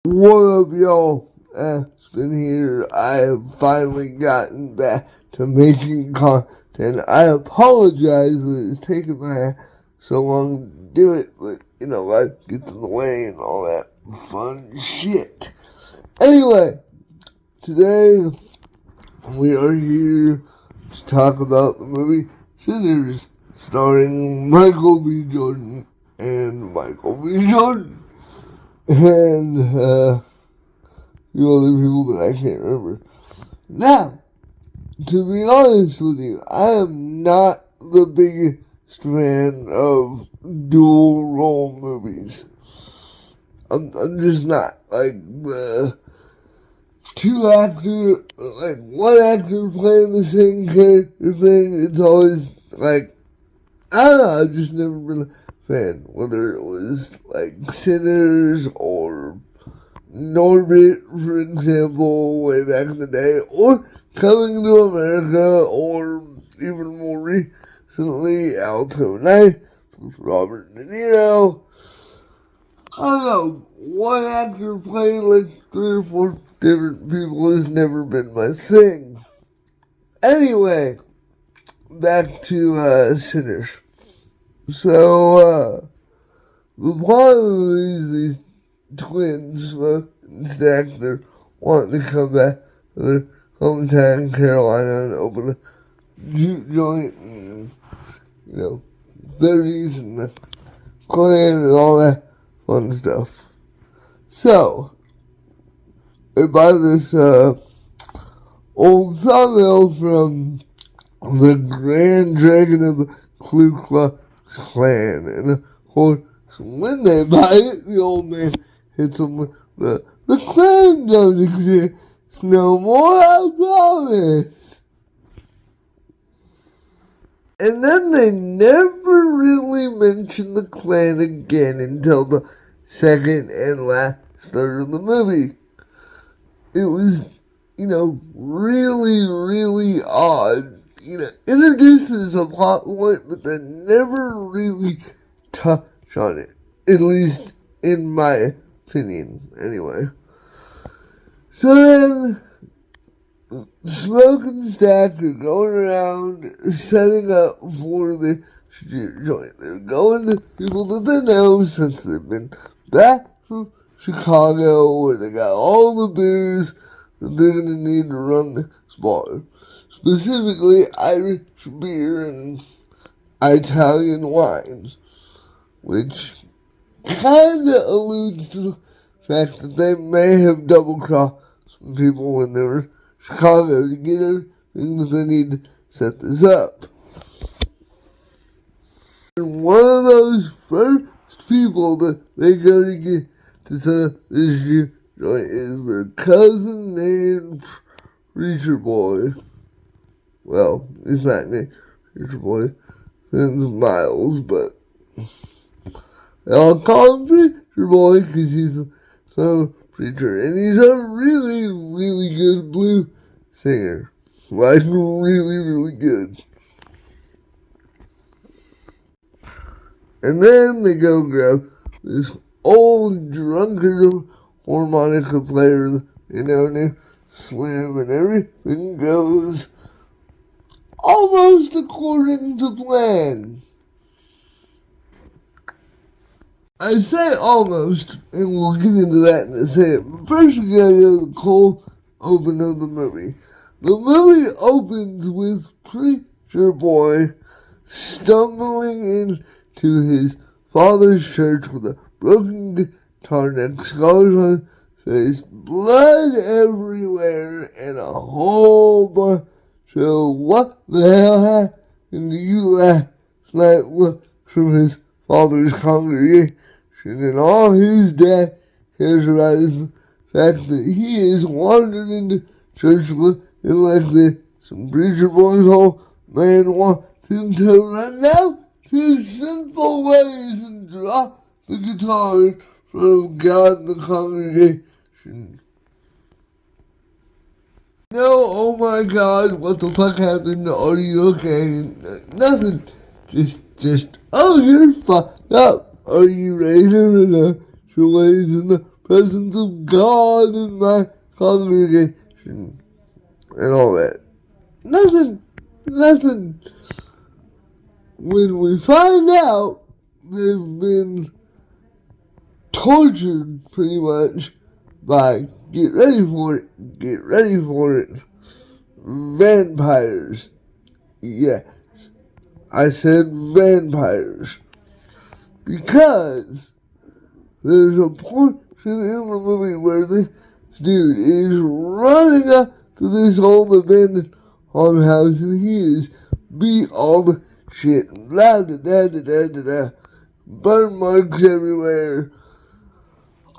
What up, y'all? Aspen here. I have finally gotten back to making content. I apologize that it's taken my so long to do it, but life gets in the way and all that fun shit. Anyway, today we are here to talk about the movie Sinners, starring Michael B. Jordan and Michael B. Jordan. And a few other people that I can't remember. Now, to be honest with you, I am not the biggest fan of dual role movies. I'm just not. Two actors, one actor playing the same character thing, it's always I don't know, I've just never been fan, whether it was Sinners or Norbit, for example, way back in the day, or Coming to America, or even more recently, Alto Night with Robert De Niro. I don't know, one actor playing three or four different people has never been my thing. Anyway, back to Sinners. So, the plot of these twins, and Stackler, want to come back to their hometown, Carolina, and open a juke joint, and, 30s, and the Klan, and all that fun stuff. So, they buy this, old sawmill from the Grand Dragon of the Ku Klux Klan, and of course, when they buy it, the old man hits them with the Klan don't exist no more, I promise. And then they never really mention the Klan again until the second and last third of the movie. It was, really, really odd. Introduces a plot point, but then never really touch on it. At least in my opinion, anyway. So then, Smoke and Stack are going around setting up for the joint. They're going to people that they know since they've been back from Chicago, where they got all the booze that they're going to need to run this bar. Specifically, Irish beer and Italian wines, which kind of alludes to the fact that they may have double-crossed some people when they were in Chicago to get everything that they need to set this up. And one of those first people that they go to get to set up this joint is their cousin named Preacher Boy. Well, he's not named Preacher Boy, his name's Miles, but they all call him Preacher Boy because he's a son of a preacher, and he's a really, really good blues singer. Really, really good. And then they go grab this old drunkard harmonica player, named Slim, and everything goes almost according to plan. I say almost, and we'll get into that in a second. But first we gotta go to the cold open of the movie. The movie opens with Preacher Boy stumbling into his father's church with a broken guitar neck, scars on his face, blood everywhere, and a whole bunch of what the hell happened to you last night from his father's congregation. And all his dad cares about is the fact that he is wandering into church looking like this. Some Preacher Boy's old man wants him to run out to his sinful ways and drop the guitar in front of God and the congregation. No, oh my God, what the fuck happened? Are you okay? Nothing. Just, oh, you're fucked up. Are you ready to run out your ways in the presence of God in my congregation and all that. Nothing. When we find out they've been tortured pretty much by, get ready for it, vampires. Yes, I said vampires. Because there's a portion in the movie where this dude is running up to this old abandoned farmhouse and he is beat all the shit. Da da da da da da da. Burn marks everywhere.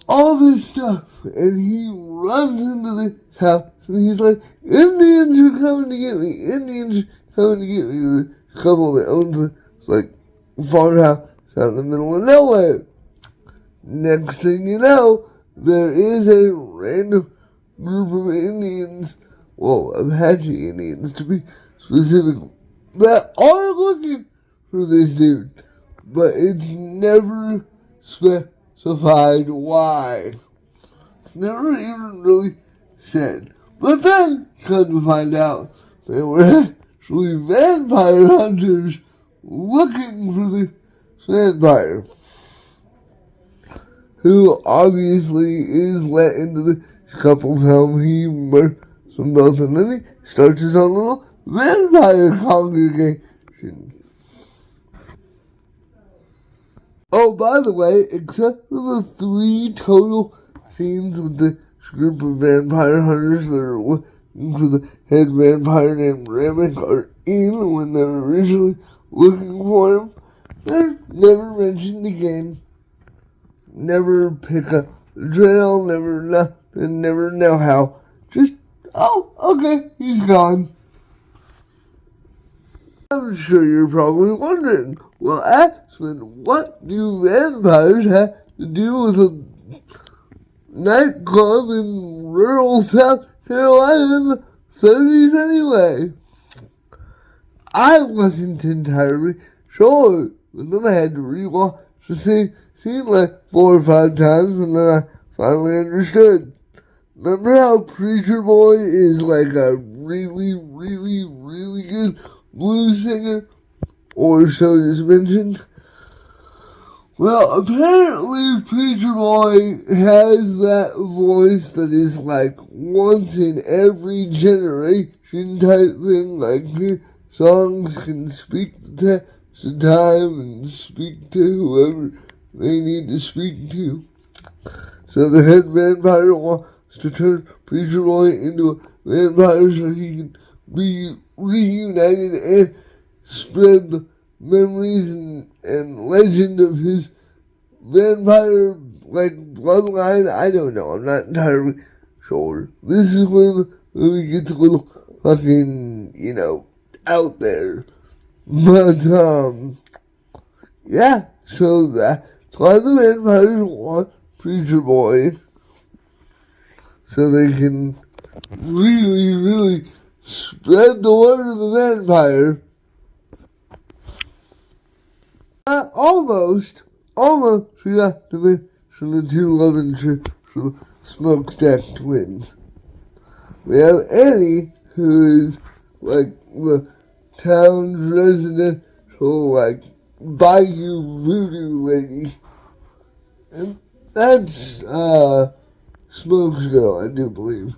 All this stuff. And he runs into this house and he's like, Indians are coming to get me. Indians are coming to get me. This couple that owns this like farmhouse out in the middle of nowhere. Next thing you know, there is a random group of Indians, well, Apache Indians to be specific, that are looking for this dude. But it's never specified why. It's never even really said. But then, come to find out, they were actually vampire hunters looking for the vampire, who obviously is let into the couple's home. He murders them both, and then he starts his own little vampire congregation. Oh, by the way, except for the 3 total scenes with the group of vampire hunters that are looking for the head vampire named Remick are in when they're originally looking for him, they're never mentioned again. Never pick up the trail, never nothing, never know how. Just, oh, okay, he's gone. I'm sure you're probably wondering, well, Aspen, what do vampires have to do with a nightclub in rural South Carolina in the 30s anyway? I wasn't entirely sure, but then I had to rewatch the scene like 4 or 5 times, and then I finally understood. Remember how Preacher Boy is like a really, really, really good blues singer? Or so it is mentioned. Well, apparently Preacher Boy has that voice that is like once in every generation type thing, like his songs can speak the test of time and speak to whoever they need to speak to. So the head vampire wants to turn Preacher Boy into a vampire so he can be reunited and spread the memories and legend of his vampire like bloodline. I don't know. I'm not entirely sure. This is where the movie gets a little fucking, out there. But yeah. So that's why the vampires want Preacher Boy, so they can really, really spread the word of the vampire. Almost forgot to mention the 2 love interests from Smokestack Twins. We have Annie, who is like the town's residential, like, Bayou Voodoo lady. And that's, Smoke's girl, I do believe.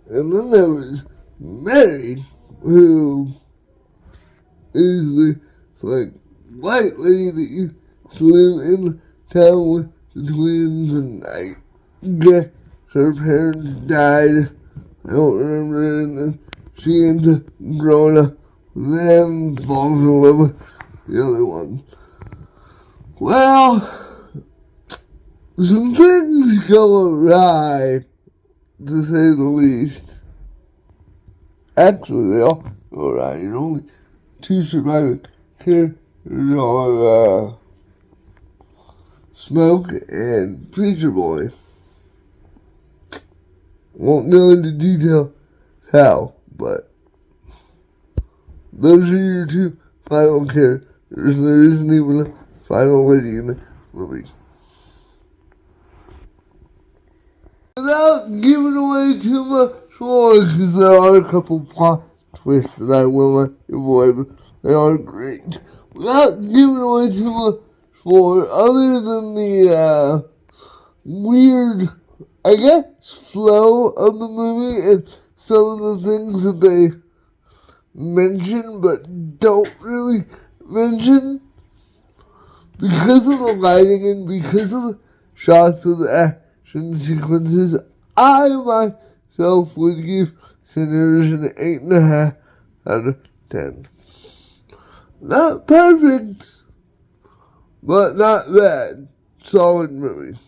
And then there was Mary, who is the, like, white lady that used to live in town with the twins, and I guess her parents died. I don't remember, and then she ends up growing up with them, falls in love with the other one. Well, some things go awry, to say the least. Actually, they all go awry. And only 2 surviving characters are Smoke and Preacher Boy. Won't go into detail how, but those are your 2 final characters. There isn't even a final lady in the movie. Without giving away too much more, because there are a couple plot twists that I will avoid. They are great. Without giving away too much more, other than the weird, I guess, flow of the movie and some of the things that they mention but don't really mention, because of the lighting and because of the shots of the action sequences, I myself would give Sinners an 8.5 out of 10. Not perfect, but not bad. Solid movie.